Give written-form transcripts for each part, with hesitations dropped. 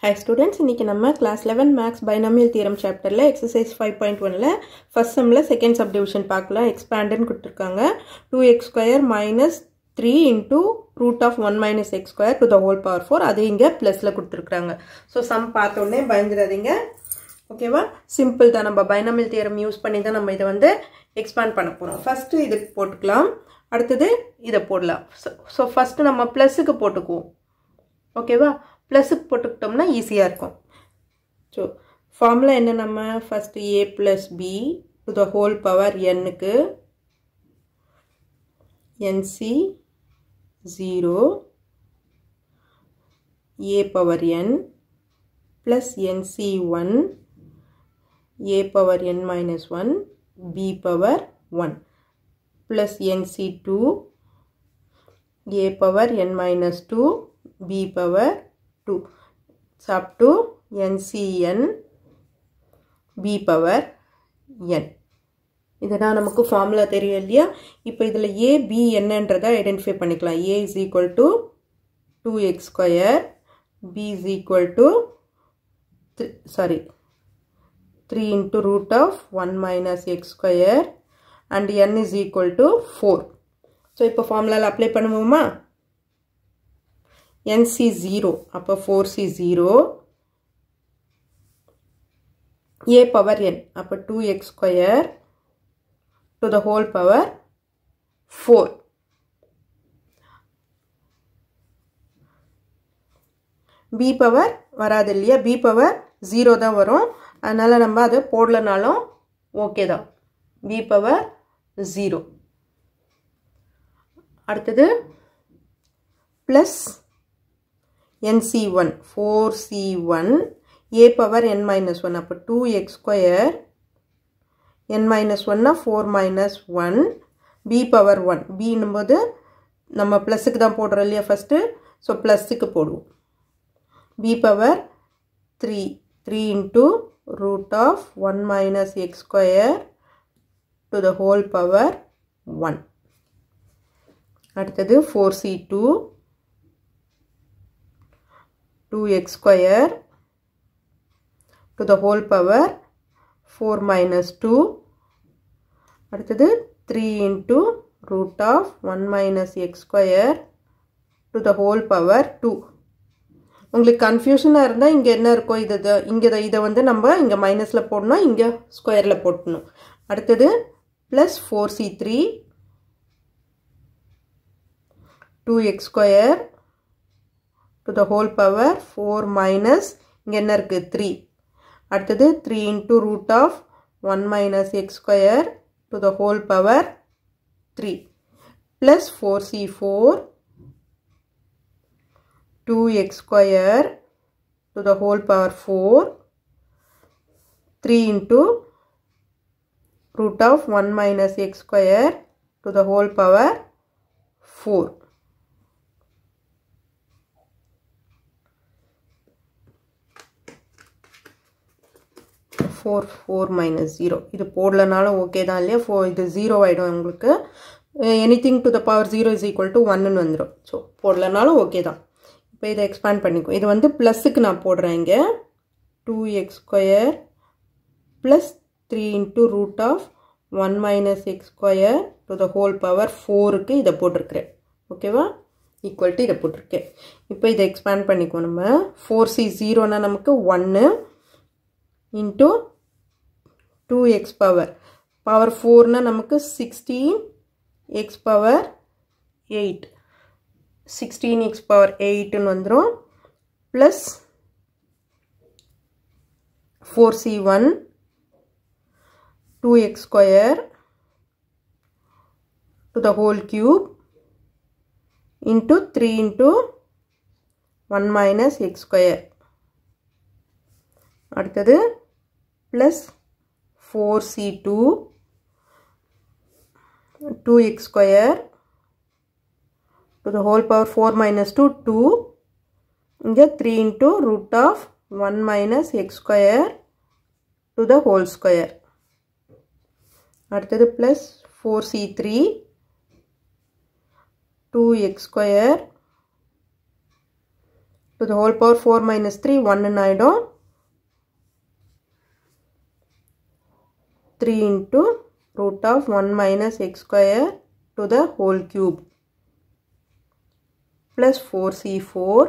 Hi students, இன்னைக்கு நம்ம class 11 maths binomial theorem chapterல exercise 5.1ல first sumல second subdivision பார்க்கலாம். expand ன்னு கொடுத்திருக்காங்க. 2x square minus 3 into root of 1 minus x square to the whole power 4. அது இங்க plusல கொடுத்திருக்காங்க. So sum பார்த்த உடனே பயந்துடாதீங்க. ஓகேவா? சிம்பிள் தான். நம்ம binomial theorem யூஸ் பண்ணி தான் நம்ம இத வந்து expand பண்ண போறோம். first இதுக்கு போட்டுக்கலாம். அடுத்து இத போடலாம். So first நம்ம plusக்கு போட்டுக்குவோம். ஓகேவா? plus போட்டுக்கிட்டோம்னா ஈஸியா இருக்கும். So ஃபார்முலா என்ன நம்ம first a plus b to the whole power n க்கு nc 0 a power n plus nc 1 a power n minus 1 b power 1 plus nc 2 a power n minus 2 b power 2 up to ncn b power n. இதுதான் நமக்கு formula தெரியும் இல்லையா? இப்போ இதுல a b என்னன்றதை identify பண்ணிக்கலாம். a is equal to 2x square, b is equal to 3 into root of 1 minus x square and n is equal to 4. So இப்போ ஃபார்முலால apply பண்ணுவோமா? nc 0 அப்போ 4c 0 a power n அப்போ 2x square to the whole power 4 b power வராது இல்லையா? b power 0 தான் வரும். அதனால நம்ம அதை போடலனாலும் ஓகே தான். b power 0. அடுத்தது plus nc1 4c1 a power n minus 1 அப்போ 2x square n minus 1 4 minus 1 b power 1 b என்னும்போது நம்ம பிளஸுக்கு தான் போடுறோம் இல்லையா ஃபர்ஸ்ட்? ஸோ பிளஸுக்கு போடுவோம். b power 3 into root of 1 minus x square to the whole power 1. அடுத்தது 4c2 2x square to the whole power 4 minus 2. அடுத்தது 3 into root of 1 minus x square to the whole power 2. உங்களுக்கு கன்ஃபியூஷனா இருந்தா இங்க என்ன இருக்கும்? இத வந்து நம்ம இங்க மைனஸ்ல போடணும், இங்க ஸ்கொயர்ல போடணும். அடுத்தது plus 4c3 2x square to the whole power 4 minus இங்க என்ன இருக்கு 3. அடுத்தது 3 into root of 1 minus x square to the whole power 3 plus 4c4 2x square to the whole power 4 3 into root of 1 minus x square to the whole power 4. 4 minus 0 இது போடலனாலும் okay தான் இல்லையா? இது 0 ஆயிடும் உங்களுக்கு. anything to the power 0 is equal to 1 ன்னு வந்துரும். So போடலனாலும் okay தான். இப்போ இதை எக்ஸ்பேண்ட் பண்ணிக்கும். இது வந்து பிளஸுக்கு நான் போடுறேன் இங்க 2x square plus 3 into root of 1 minus x square to the whole power 4க்கு இதை போட்டிருக்கிறேன். ஓகேவா? ஈக்குவல் டு இதை போட்டிருக்கேன். இப்போ இதை எக்ஸ்பேண்ட் பண்ணிக்குவோம். நம்ம 4c 0னா நமக்கு 1 into 2x power 4 னா நமக்கு 16x power 8 16x power 8 ன்னு வந்துரும் plus 4c1 2x square to the whole cube into 3 into 1 minus x square. அடுத்தது plus 4c2 2x square to the whole power 4 minus 2 இங்க 3 into root of 1 minus x square to the whole square. அடுத்தது plus 4c3 2x square to the whole power 4 minus 3 1 ஆயிடும் 3 into root of 1 minus x square to the whole cube plus 4c4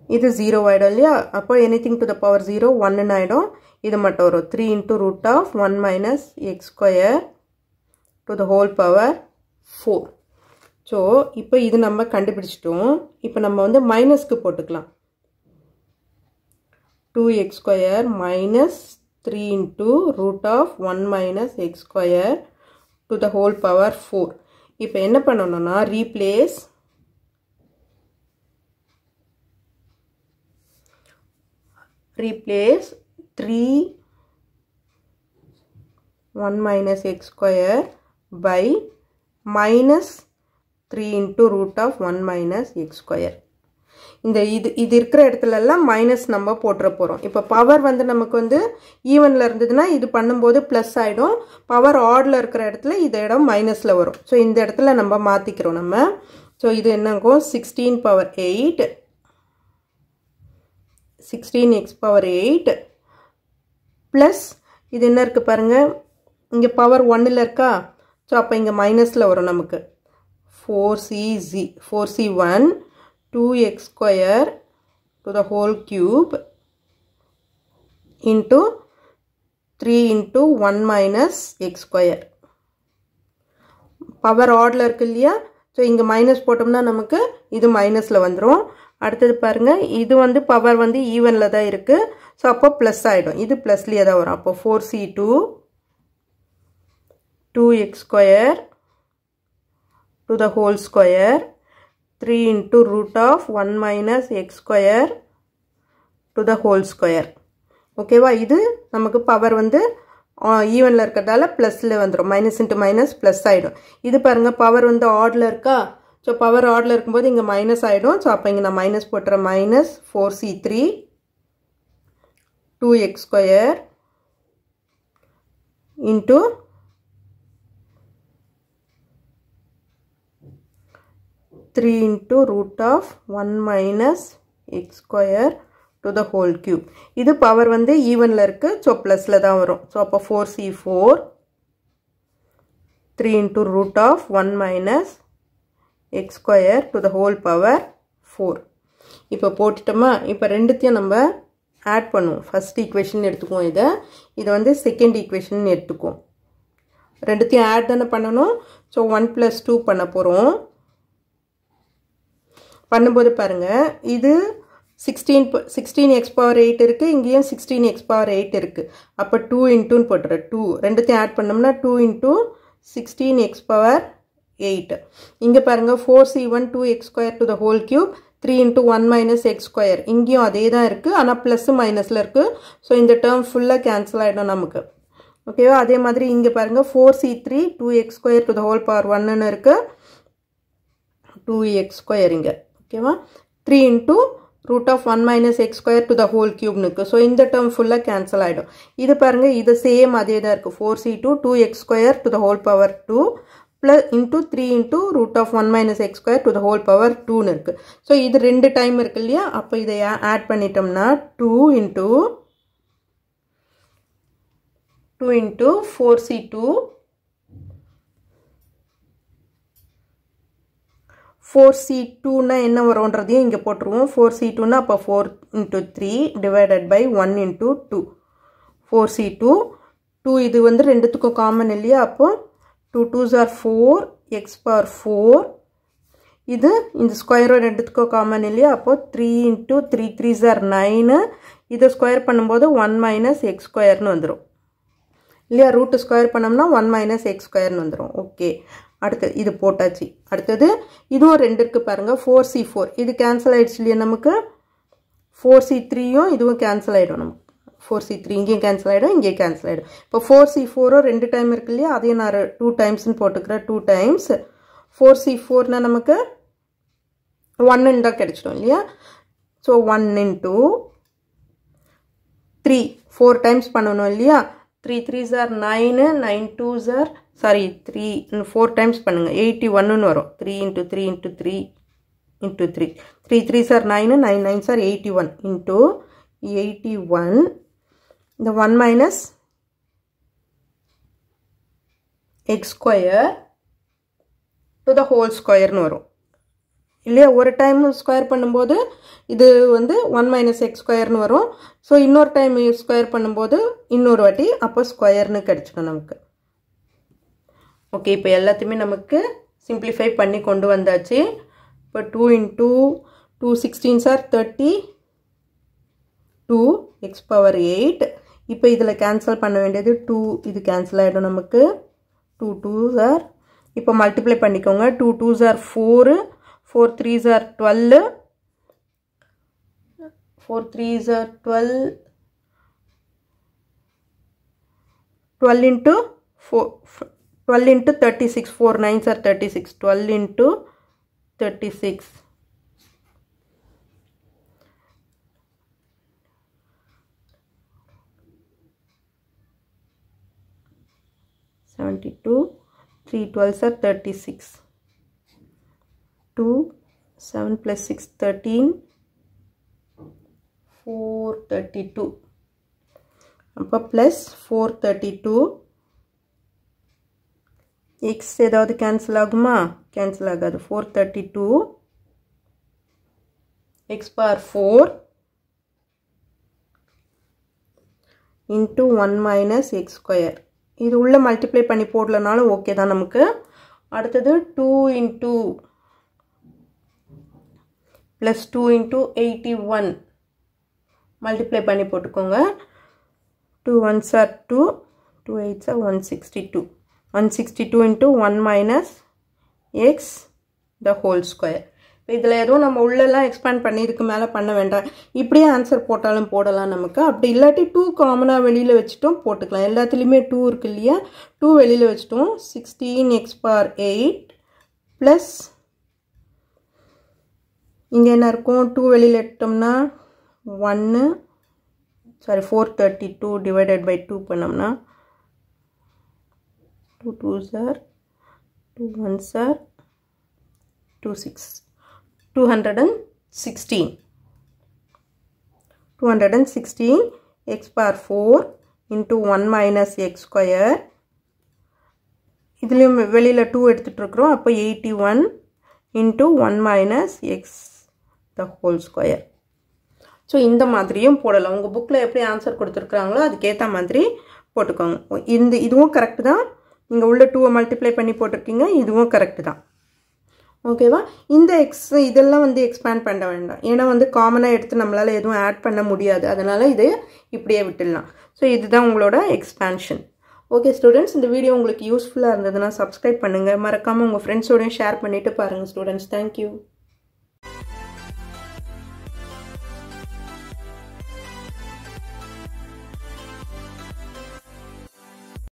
இது 0 ஆயிடும் இல்லையா அப்போ anything to the power 0 1 ஆயிடும் இது மட்டும் வரும் 3 into root of 1 minus x square to the whole power 4 so இப்போ இது நம்ம கண்டுபிடிச்சிட்டோம் இப்போ நம்ம வந்து மைனஸ்க்கு போட்டுக்கலாம் 2x square minus 3 into root of 1 minus x square to the whole power 4 இப்போ என்ன பண்ணணும்னா replace 3 1 minus x square by minus 3 into root of 1 minus x square இந்த இது இருக்கிற இடத்துல எல்லாம் மைனஸ் நம்ம போட்டுற போறோம் இப்போ பவர் வந்து நமக்கு வந்து ஈவன்ல இருந்ததுன்னா இது பண்ணும்போது பிளஸ் ஆயிடும் பவர் ஆட்ல இருக்கிற இடத்துல இந்த இடம் மைனஸ்ல வரும் சோ இந்த இடத்துல நம்ம மாத்திக்கிறோம் நம்ம சோ இது என்னங்கோ 16 power 8 16x power 8 plus இது என்ன இருக்கு பாருங்க இங்க பவர் 1 ல இருக்கா சோ அப்ப இங்க மைனஸ்ல வரும் நமக்கு 4c1 2x square to the whole cube into 3 into 1 minus x square power ஆட்ல இருக்கு இல்லையா சோ இங்க மைனஸ் போட்டோம்னா நமக்கு இது மைனஸ்ல வந்துரும் அடுத்து பாருங்க இது வந்து பவர் வந்து ஈவன்ல தான் இருக்கு சோ அப்போ பிளஸ் ஆயிடும் இது பிளஸ்லயே தான் வரும் அப்போ 4c2 2x square to the whole square 3 into root of 1 minus x square to the whole square ஓகேவா இது நமக்கு பவர் வந்து ஈவன்ல இருக்கதால பிளஸ்ல வந்துரும் மைனஸ் into மைனஸ் பிளஸ் ஆயிடும் இது பாருங்க பவர் வந்து ஆட்ல இருக்கா so power oddல இருக்கும்போது இங்க மைனஸ் ஆயிடும் so அப்ப இங்க நான் minus போட்றேன் minus 4c3 2x square into 3 into root of 1 minus x square to the whole cube இது பவர் வந்து ஈவன்ல இருக்கு so பிளஸ்ல தான் வரும் so அப்ப 4c4 3 into root of 1 minus x square to the whole power 4 இப்போ போட்டுட்டோமா இப்போ ரெண்டுத்தையும் நம்ம ஆட் பண்ணுவோம் ஃபர்ஸ்ட் ஈக்குவேஷன் எடுத்துக்குவோம் இது வந்து செகண்ட் ஈக்குவேஷன் எடுத்துக்குவோம் ரெண்டுத்தையும் ஆட் தான பண்ணனும் சோ 1 + 2 பண்ண போறோம் பண்ணும்போது பாருங்க இது 16x power 8 இருக்கு இங்கேயும் 16x power 8 இருக்கு அப்ப 2 into ன்னு போடுற 2 ரெண்டுத்தையும் ஆட் பண்ணோம்னா 2 into 16x power 8 இங்க பாருங்க 4c1 2x square to the whole cube 3 into 1 minus x square இங்கேயும் அதே தான் இருக்கு ஆனா பிளஸ் மைனஸ்ல இருக்கு சோ இந்த டேர்ம் ஃபுல்லா கேன்சல் ஆயிடும் நமக்கு ஓகேவா அதே மாதிரி இங்க பாருங்க 4c3 2x square to the whole power 1 ன்னு இருக்கு 2x square இங்க ஓகேவா 3 into root of 1 minus x square to the whole cube னுக்கு சோ இந்த டேர்ம் ஃபுல்லா கேன்சல் ஆயிடும் இது பாருங்க இது சேம் அதே தான் இருக்கு 4c2 2x square to the whole power 2 plus into 3 into root of 1 minus x square to the whole power 2 னு இருக்கு சோ இது ரெண்டு டைம் இருக்கு இல்லையா அப்ப இத ஆட் பண்ணிட்டோம்னா 2 into 4c2 4c2 னா என்ன வரும்ன்றதையும் இங்க போட்டுருவோம் 4c2 னா அப்ப 4 into 3 divided by 1 into 2 4c2 2 இது வந்து ரெண்டுத்துக்கும் காமன் இல்லையா அப்போ 2 2s are 4 x power 4 இது இந்த ஸ்கொயர் ரெண்டுத்துக்கும் காமன் இல்லையா அப்போ 3 into 3 3s are 9 இத ஸ்கொயர் பண்ணும்போது 1 minus x square னு வந்துரும் இல்லையா ரூட் ஸ்கொயர் பண்ணோம்னா 1 minus x square னு வந்துரும் ஓகே அடுத்து இது போட்டாச்சு அடுத்து இதுவும் ரெண்டு இருக்கு பாருங்க 4c4 இது கேன்சல் ஆயிடுச்சு இல்லையா நமக்கு 4c3 யும் இதுவும் கேன்சல் ஆயிடும் நமக்கு 4c3 இங்கேயும் கேன்சல் ஆயிடும் இங்கே கேன்சல் ஆயிடும் இப்போ 4c4 ரெண்டு டைம் இருக்கு இல்லையா அதே நான் 2 times னு போட்டுக்கிறேன் 2 times 4c4 னா நமக்கு 1 ன்னு தான் கிடைச்சிடும் இல்லையா சோ 1 into 3 4 times பண்ணனும் இல்லையா 3 3s are 9 9 2s are sorry 3 4 times பண்ணுங்க 81 ன்னு வரும் 3 into 3 into 3 into 3. 3 3s are 9, 9 9s are 81 into 81. The 1 minus x square to the whole square னு வரும் இல்லையா ஒரு டைம் ஸ்கொயர் பண்ணும்போது இது வந்து 1 minus x square னு வரும் ஸோ இன்னொரு டைம் ஸ்கொயர் பண்ணும்போது இன்னொரு வாட்டி அப்போ ஸ்கொயர்னு கிடைச்சிடும் நமக்கு ஓகே இப்போ எல்லாத்தையுமே நமக்கு சிம்பிளிஃபை பண்ணி கொண்டு வந்தாச்சு இப்போ 2 into 2 16s are 32 x power 8 இப்போ இதில் கேன்சல் பண்ண வேண்டியது 2 இது கேன்சல் ஆகிடும் நமக்கு 2 2s are இப்போ மல்டிப்ளை பண்ணிக்கோங்க 2 2s are 4 4 3s are 12 4 3s are 12 12 into 4 12 into 36 4 9s are 36 12 into 36 72 3 12s are 36 2 7 plus 6 13 432 அப்போ plus 432 x ஏதாவது கேன்சல் ஆகுமா கேன்சல் ஆகாது 432 x power 4 into 1 minus x square இது உள்ள மல்டிப்ளை பண்ணி போடலனாலும் ஓகே தான் நமக்கு அடுத்தது 2 into plus 2 into 81 மல்டிப்ளை பண்ணி போட்டுக்கோங்க 2 1s are 2 2 8s are 162 162 into 1 minus x the whole square இதில் எதுவும் நம்ம உள்ளெல்லாம் எக்ஸ்பேண்ட் பண்ணி இதுக்கு மேலே பண்ண வேண்டாம் இப்படியே ஆன்சர் போட்டாலும் போடலாம் நமக்கு அப்படி இல்லாட்டி 2 காமனாக வெளியில் வச்சுட்டோம் போட்டுக்கலாம் எல்லாத்துலேயுமே 2 இருக்கு இல்லையா 2 வெளியில் வச்சுட்டோம் 16 x power 8 ப்ளஸ் இங்கே என்ன இருக்கும் 2 வெளியில் எடுத்தோம்னா 1 சாரி 432 divided by 2 பண்ணோம்னா 2 2s are 2 1s are 2 6 216 x power 4 into 1 minus x square இதுலயும் வெளியில 2 எடுத்துட்டு இருக்கோம் அப்ப 81 into 1 minus x the whole square so இந்த மாதிரியும் போடலாம் உங்கள் புக்கில் எப்படி ஆன்சர் கொடுத்துருக்குறாங்களோ அதுக்கேற்ற மாதிரி போட்டுக்கோங்க இதுவும் கரெக்டு தான் நீங்கள் உள்ள 2 மல்டிப்ளை பண்ணி போட்டிருக்கீங்க இதுவும் கரெக்டு தான் ஓகேவா இந்த எக்ஸ் இதெல்லாம் வந்து எக்ஸ்பேண்ட் பண்ண வேண்டாம் ஏன்னா வந்து காமனாக எடுத்து நம்மளால் எதுவும் ஆட் பண்ண முடியாது அதனால் இது இப்படியே விட்டுடலாம் ஸோ இதுதான் உங்களோட எக்ஸ்பேன்ஷன் ஓகே ஸ்டூடெண்ட்ஸ் இந்த வீடியோ உங்களுக்கு யூஸ்ஃபுல்லாக இருந்ததுன்னா சப்ஸ்கிரைப் பண்ணுங்கள் மறக்காமல் உங்கள் ஃப்ரெண்ட்ஸோடையும் ஷேர் பண்ணிவிட்டு பாருங்கள் ஸ்டூடெண்ட்ஸ் தேங்க்யூ